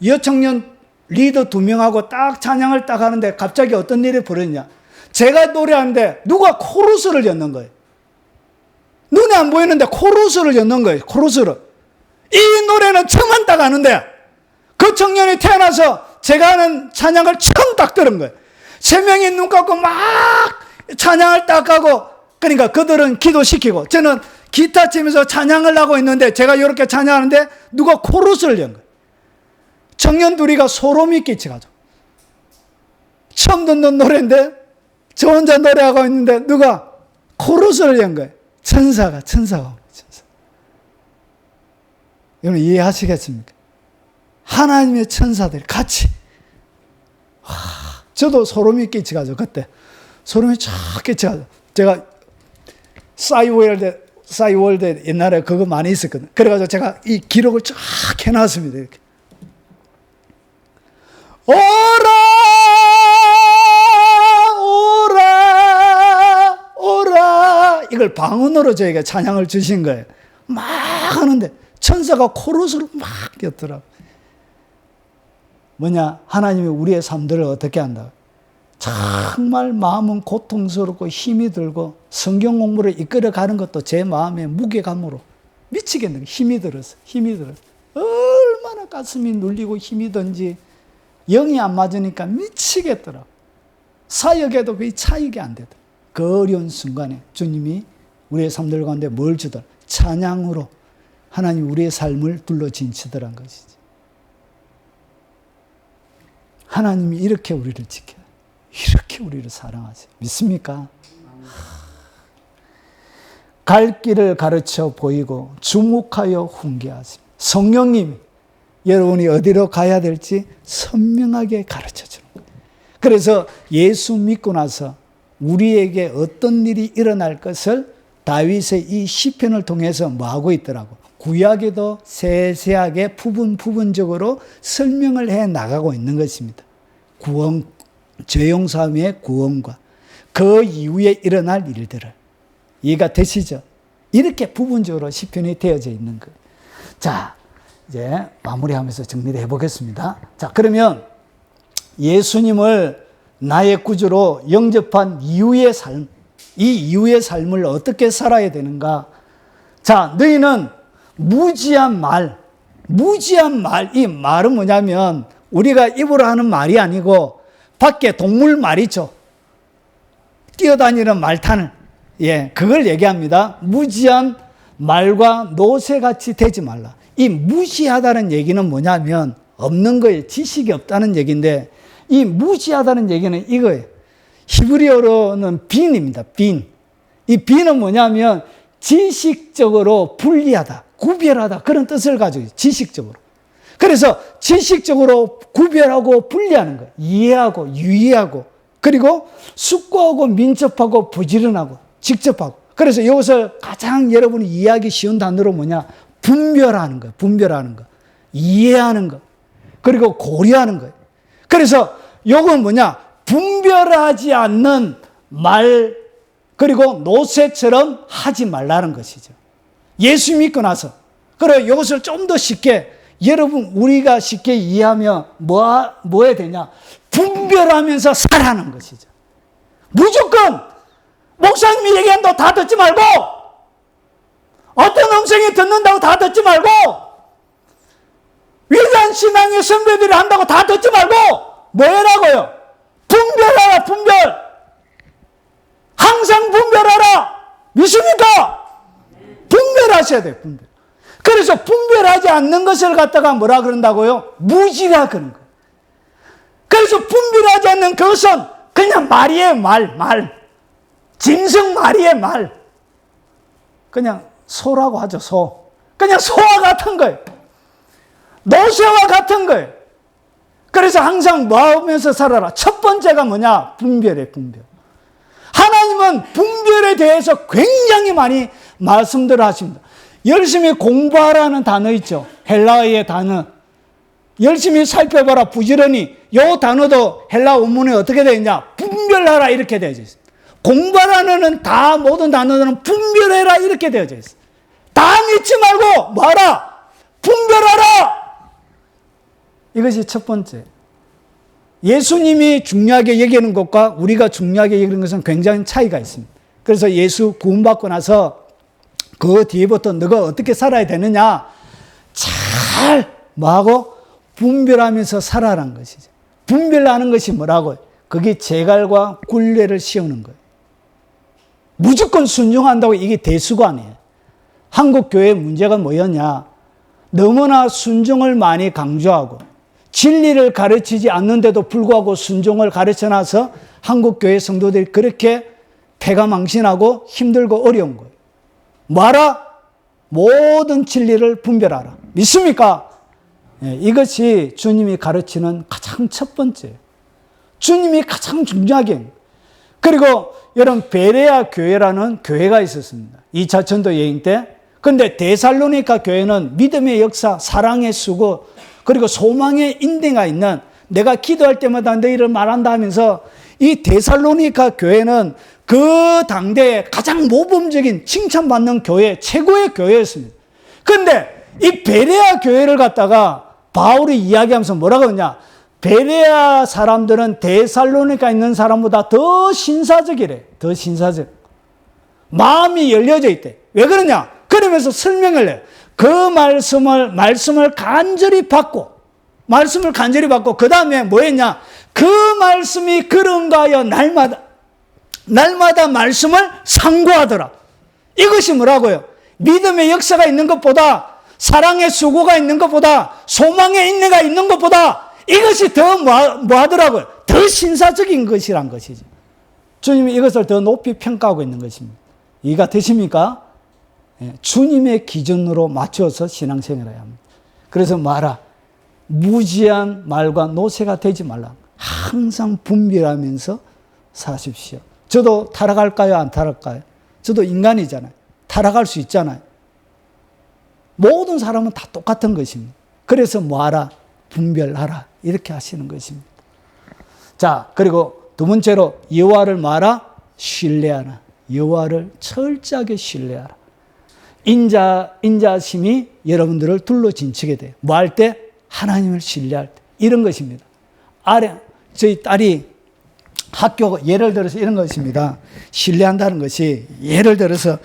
여청년 리더 2명하고 딱 찬양을 딱 하는데 갑자기 어떤 일이 벌어지냐. 제가 노래하는데 누가 코러스를 였는 거예요. 눈에 안 보이는데 코러스를 였는 거예요. 코러스를. 이 노래는 처음만 딱 하는데 그 청년이 태어나서 제가 하는 찬양을 처음 딱 들은 거예요. 3명이 눈 감고 막 찬양을 딱 하고 그러니까 그들은 기도시키고 저는 기타 치면서 찬양을 하고 있는데 제가 이렇게 찬양하는데 누가 코러스를 연 거예요. 청년 둘이가 소름이 끼쳐가지고 처음 듣는 노래인데 저 혼자 노래하고 있는데 누가 코러스를 연 거예요. 천사가 천사. 여러분 이해하시겠습니까? 하나님의 천사들이 같이 저도 소름이 끼쳐가지고 그때 소름이 쫙 끼쳐가지고 제가 싸이월드 옛날에 그거 많이 있었거든요. 그래가지고 제가 이 기록을 쫙 해놨습니다. 이렇게. 오라 이걸 방언으로 저희가 찬양을 주신 거예요. 막 하는데 천사가 코러스로 막 뛰었더라고요. 뭐냐? 하나님이 우리의 삶들을 어떻게 한다? 정말 마음은 고통스럽고 힘이 들고 성경 공부를 이끌어가는 것도 제 마음의 무게감으로 미치겠는 힘이 들었어. 얼마나 가슴이 눌리고 힘이 든지 영이 안 맞으니까 미치겠더라고. 사역에도 거의 차익이 안 되더라. 그 어려운 순간에 주님이 우리의 삶들 가운데 뭘 주더라? 찬양으로 하나님 우리의 삶을 둘러진치더란 것이지. 하나님이 이렇게 우리를 지켜요. 이렇게 우리를 사랑하세요. 믿습니까? 갈 길을 가르쳐 보이고 주목하여 훈계하세요. 성령님이 여러분이 어디로 가야 될지 선명하게 가르쳐 주는 거예요. 그래서 예수 믿고 나서 우리에게 어떤 일이 일어날 것을 다윗의 이 시편을 통해서 뭐하고 있더라고. 구약에도 세세하게 부분적으로 설명을 해 나가고 있는 것입니다. 구원, 죄용사함의 구원과 그 이후에 일어날 일들을. 이해가 되시죠? 이렇게 부분적으로 시편이 되어져 있는 거예요. 자, 이제 마무리하면서 정리를 해보겠습니다. 자, 그러면 예수님을 나의 구주로 영접한 이후의 삶, 이 이후의 삶을 어떻게 살아야 되는가? 자, 너희는 무지한 말, 이 말은 뭐냐면 우리가 입으로 하는 말이 아니고 밖에 동물 말이죠. 뛰어다니는 말탄을, 그걸 얘기합니다. 무지한 말과 노새같이 되지 말라. 이 무시하다는 얘기는 뭐냐면 없는 거예요. 지식이 없다는 얘기인데 이 무시하다는 얘기는 이거예요. 히브리어로는 빈입니다. 빈. 이 빈은 뭐냐면 지식적으로 분리하다, 구별하다 그런 뜻을 가지고 있어요. 지식적으로. 그래서 지식적으로 구별하고 분리하는 거예요. 이해하고 유의하고 그리고 숙고하고 민첩하고 부지런하고 직접하고. 그래서 이것을 가장 여러분이 이해하기 쉬운 단어로 뭐냐? 분별하는 거예요. 분별하는 거. 이해하는 거. 그리고 고려하는 거예요. 그래서 이건 뭐냐? 분별하지 않는 말 그리고 노새처럼 하지 말라는 것이죠. 예수 믿고 나서. 그래 이것을 좀 더 쉽게 여러분 우리가 쉽게 이해하면 뭐 해야 되냐? 분별하면서 살아가는 것이죠. 무조건 목사님이 얘기한다고 다 듣지 말고 어떤 음성이 듣는다고 다 듣지 말고 위대한 신앙의 선배들이 한다고 다 듣지 말고 뭐 해라고요? 분별하라. 분별. 항상 분별하라. 믿습니까? 분별하셔야 돼요. 분별. 그래서 분별하지 않는 것을 갖다가 뭐라 그런다고요? 무지라 그런 거예요. 그래서 분별하지 않는 그것은 그냥 말이에요. 말. 짐승 말이에요. 말. 그냥 소라고 하죠. 소. 그냥 소와 같은 거예요. 노새와 같은 거예요. 그래서 항상 뭐 하면서 살아라. 첫 번째가 뭐냐? 분별이에요. 분별. 하나님은 분별에 대해서 굉장히 많이 말씀들을 하십니다. 열심히 공부하라는 단어 있죠. 헬라어의 단어. 열심히 살펴봐라. 부지런히. 이 단어도 헬라 원문에 어떻게 되어 있냐? 분별하라 이렇게 되어져 있어요. 공부하라는 다 모든 단어들은 분별해라 이렇게 되어져 있어요. 다 믿지 말고 뭐하라? 분별하라. 이것이 첫 번째. 예수님이 중요하게 얘기하는 것과 우리가 중요하게 얘기하는 것은 굉장히 차이가 있습니다. 그래서 예수 구원받고 나서 그 뒤에부터 너가 어떻게 살아야 되느냐? 잘 뭐하고? 분별하면서 살아라는 것이죠. 분별하는 것이 뭐라고요? 그게 제갈과 굴레를 씌우는 거예요. 무조건 순종한다고 이게 대수가 아니에요. 한국 교회의 문제가 뭐였냐? 너무나 순종을 많이 강조하고 진리를 가르치지 않는데도 불구하고 순종을 가르쳐놔서 한국 교회 성도들이 그렇게 패가 망신하고 힘들고 어려운 거예요. 뭐하라? 모든 진리를 분별하라. 믿습니까? 예, 이것이 주님이 가르치는 가장 첫 번째예요. 주님이 가장 중요하게. 그리고 여러분 베레아 교회라는 교회가 있었습니다. 2차 전도 여행 때. 근데 데살로니가 교회는 믿음의 역사, 사랑의 수고, 그리고 소망의 인대가 있는 내가 기도할 때마다 너희를 말한다 하면서 이 데살로니가 교회는 그 당대에 가장 모범적인 칭찬받는 교회, 최고의 교회였습니다. 그런데 이 베레아 교회를 갖다가 바울이 이야기하면서 뭐라고 하냐? 베레아 사람들은 데살로니가 있는 사람보다 더 신사적이래. 더 신사적. 마음이 열려져 있대. 왜 그러냐? 그러면서 설명을 해요. 그 말씀을 간절히 받고, 그 다음에 뭐 했냐? 그 말씀이 그런가 하여 날마다 말씀을 상고하더라. 이것이 뭐라고요? 믿음의 역사가 있는 것보다, 사랑의 수고가 있는 것보다, 소망의 인내가 있는 것보다 이것이 더 뭐 하더라고요? 더 신사적인 것이란 것이죠. 주님이 이것을 더 높이 평가하고 있는 것입니다. 이해가 되십니까? 예, 주님의 기준으로 맞춰서 신앙생활을 해야 합니다. 그래서 말아. 무지한 말과 노새가 되지 말라. 항상 분별하면서 사십시오. 저도 타락할까요? 안 타락할까요? 저도 인간이잖아요. 타락할 수 있잖아요. 모든 사람은 다 똑같은 것입니다. 그래서 뭐하라? 분별하라. 이렇게 하시는 것입니다. 자, 그리고 두 번째로 여호와를 뭐하라? 신뢰하라. 여호와를 철저하게 신뢰하라. 인자심이 여러분들을 둘러 진치게 돼요. 뭐 할 때? 하나님을 신뢰할 때. 이런 것입니다. 저희 딸이 학교 예를 들어서 이런 것입니다. 신뢰한다는 것이 예를 들어서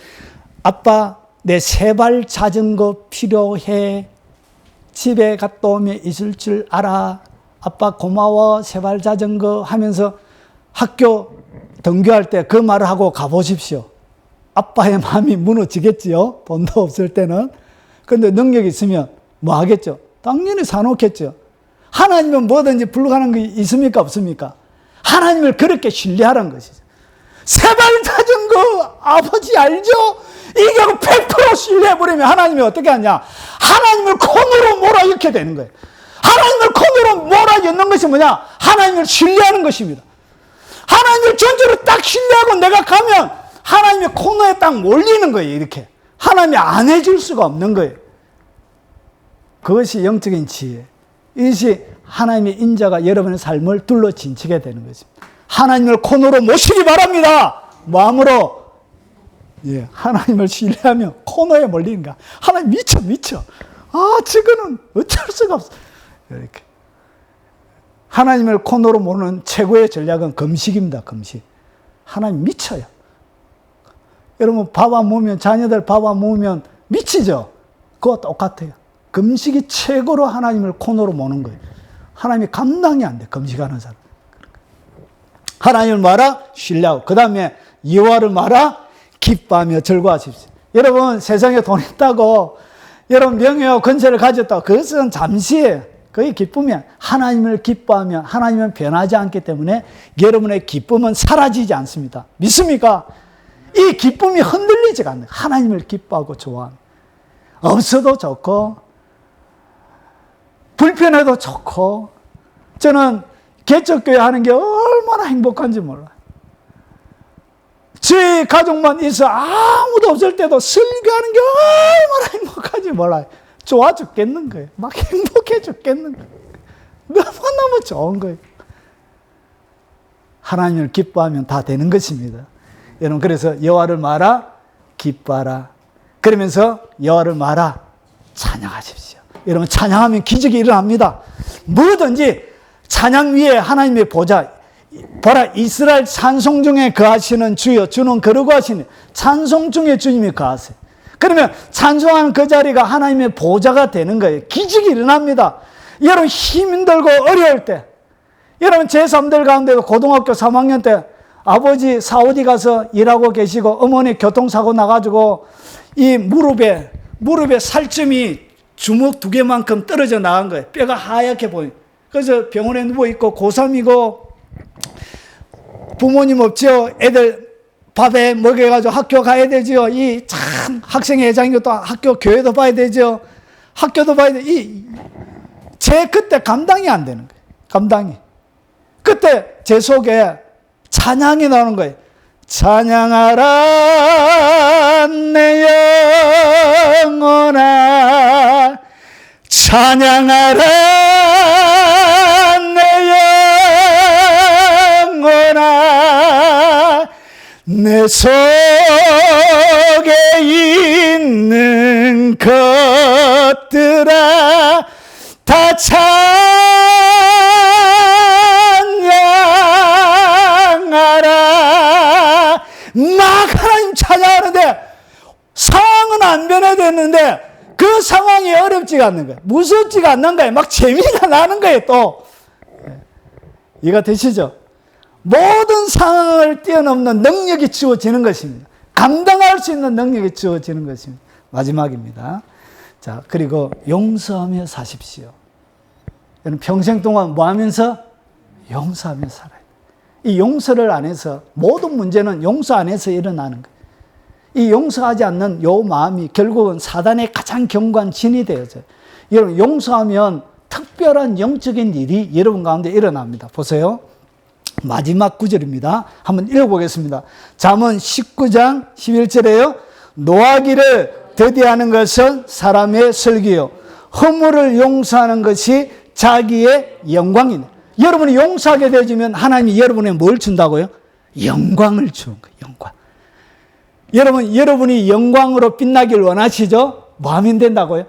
아빠 내 세발 자전거 필요해. 집에 갔다 오면 있을 줄 알아. 아빠 고마워. 세발 자전거 하면서 학교 등교할 때 그 말을 하고 가보십시오. 아빠의 마음이 무너지겠지요. 돈도 없을 때는. 근데 능력이 있으면 뭐 하겠죠? 당연히 사놓겠죠. 하나님은 뭐든지 불가능한 게 있습니까? 없습니까? 하나님을 그렇게 신뢰하라는 것이죠. 세발 자전거 아버지 알죠? 이게 100% 신뢰해버리면 하나님이 어떻게 하냐? 하나님을 콘으로 몰아넣게 되는 거예요. 하나님을 콘으로 몰아넣는 것이 뭐냐? 하나님을 신뢰하는 것입니다. 하나님을 전적으로 딱 신뢰하고 내가 가면 하나님의 코너에 딱 몰리는 거예요. 이렇게. 하나님이 안 해줄 수가 없는 거예요. 그것이 영적인 지혜. 이것이 하나님의 인자가 여러분의 삶을 둘러 진치게 되는 것입니다. 하나님을 코너로 모시기 바랍니다. 마음으로. 예, 하나님을 신뢰하며 코너에 몰리는 거야. 하나님 미쳐. 아, 저거는 어쩔 수가 없어. 이렇게. 하나님을 코너로 모는 최고의 전략은 금식입니다. 금식. 하나님 미쳐요. 여러분 밥 안 먹으면, 자녀들 밥 안 먹으면 미치죠? 그거 똑같아요. 금식이 최고로 하나님을 코너로 모는 거예요. 하나님이 감당이 안 돼. 금식하는 사람. 하나님을 말아 신뢰하고, 그 다음에 여호와를 말아 기뻐하며 즐거워하십시오. 여러분 세상에 돈 있다고, 여러분 명예와 권세를 가졌다고, 그것은 잠시예요. 그게 기쁨이야. 하나님을 기뻐하면 하나님은 변하지 않기 때문에 여러분의 기쁨은 사라지지 않습니다. 믿습니까? 이 기쁨이 흔들리지가 않아요. 하나님을 기뻐하고 좋아하는. 없어도 좋고 불편해도 좋고. 저는 개척교회 하는 게 얼마나 행복한지 몰라요. 제 가족만 있어 아무도 없을 때도 설교하는 게 얼마나 행복한지 몰라요. 좋아 죽겠는 거예요. 막 행복해 죽겠는 거예요. 너무너무 좋은 거예요. 하나님을 기뻐하면 다 되는 것입니다. 여러분 그래서 여호와를 말아 기뻐하라. 그러면서 여호와를 말아 찬양하십시오. 여러분 찬양하면 기적이 일어납니다. 뭐든지 찬양 위에 하나님의 보좌. 보라, 이스라엘 찬송 중에 거하시는 주여, 주는 거룩 하시니 찬송 중에 주님이 거하세요. 그러면 찬송하는 그 자리가 하나님의 보좌가 되는 거예요. 기적이 일어납니다. 여러분 힘들고 어려울 때, 여러분 제3들 가운데도 고등학교 3학년 때 아버지 사우디 가서 일하고 계시고 어머니 교통사고 나가지고 이 무릎에 살점이 주먹 2개만큼 떨어져 나간 거예요. 뼈가 하얗게 보여요. 그래서 병원에 누워있고 고3이고 부모님 없죠. 애들 밥에 먹여가지고 학교 가야 되죠. 이 참 학생회장이고 또 학교 교회도 봐야 되죠. 학교도 봐야 돼. 제 그때 감당이 안 되는 거예요. 감당이. 그때 제 속에 찬양이 나오는 거예요. 찬양하라 내 영혼아, 찬양하라 내 영혼아, 내 속에 있는 것들아 다 찬양하라. 막 하나님 찬양하는데 상황은 안 변화됐는데 그 상황이 어렵지가 않는 거예요. 무섭지가 않는 거예요. 막 재미가 나는 거예요. 또 이해가 되시죠? 모든 상황을 뛰어넘는 능력이 주어지는 것입니다. 감당할 수 있는 능력이 주어지는 것입니다. 마지막입니다. 자, 그리고 용서하며 사십시오. 여러분 평생 동안 뭐 하면서? 용서하며 살아요. 이 용서를 안 해서 모든 문제는 용서 안 해서 일어나는 거예요. 이 용서하지 않는 요 마음이 결국은 사단의 가장 견고한 진이 되어져요. 여러분 용서하면 특별한 영적인 일이 여러분 가운데 일어납니다. 보세요. 마지막 구절입니다. 한번 읽어보겠습니다. 잠언 19장 11절에요. 노하기를 더디하는 것은 사람의 슬기요, 허물을 용서하는 것이 자기의 영광이네. 여러분이 용서하게 되어지면 하나님이 여러분에 뭘 준다고요? 영광을 주는 거예요. 영광. 여러분이 영광으로 빛나길 원하시죠? 뭐 하면 된다고요?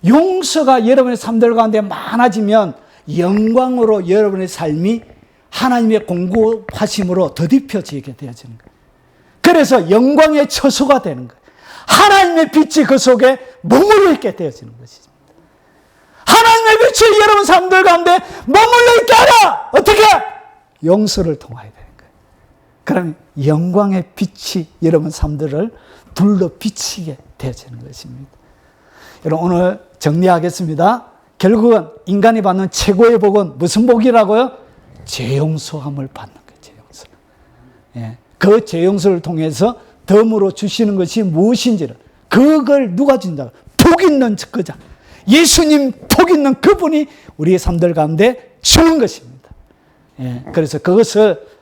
용서가 여러분의 삶들 가운데 많아지면 영광으로 여러분의 삶이 하나님의 공급하심으로 더딥혀지게 되어지는 거예요. 그래서 영광의 처소가 되는 거예요. 하나님의 빛이 그 속에 머물러 있게 되어지는 것입니다. 하나님의 빛이 여러분 삶들 가운데 머물러 있게 하라! 어떻게? 용서를 통하여 되는 거예요. 그럼 영광의 빛이 여러분 삶들을 둘러 비치게 되어지는 것입니다. 여러분 오늘 정리하겠습니다. 결국은 인간이 받는 최고의 복은 무슨 복이라고요? 죄 용서함을 받는 거예요. 죄 용서. 예. 그 죄 용서를 통해서 덤으로 주시는 것이 무엇인지를, 그걸 누가 준다? 복 있는 그자, 예수님 복 있는 그분이 우리의 삶들 가운데 주는 것입니다. 예. 그래서 그것을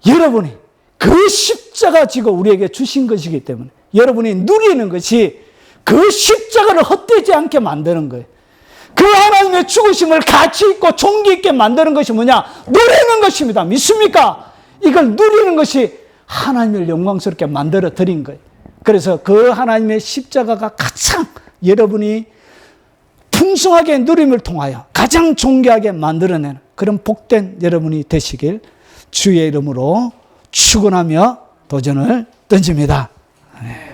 여러분이 그 십자가 지고 우리에게 주신 것이기 때문에 여러분이 누리는 것이 그 십자가를 헛되지 않게 만드는 거예요. 그 하나님의 죽으심을 가치 있고 존귀 있게 만드는 것이 뭐냐? 누리는 것입니다. 믿습니까? 이걸 누리는 것이 하나님을 영광스럽게 만들어 드린 거예요. 그래서 그 하나님의 십자가가 가장 여러분이 풍성하게 누림을 통하여 가장 존귀하게 만들어내는 그런 복된 여러분이 되시길 주의 이름으로 축원하며 도전을 던집니다. 네.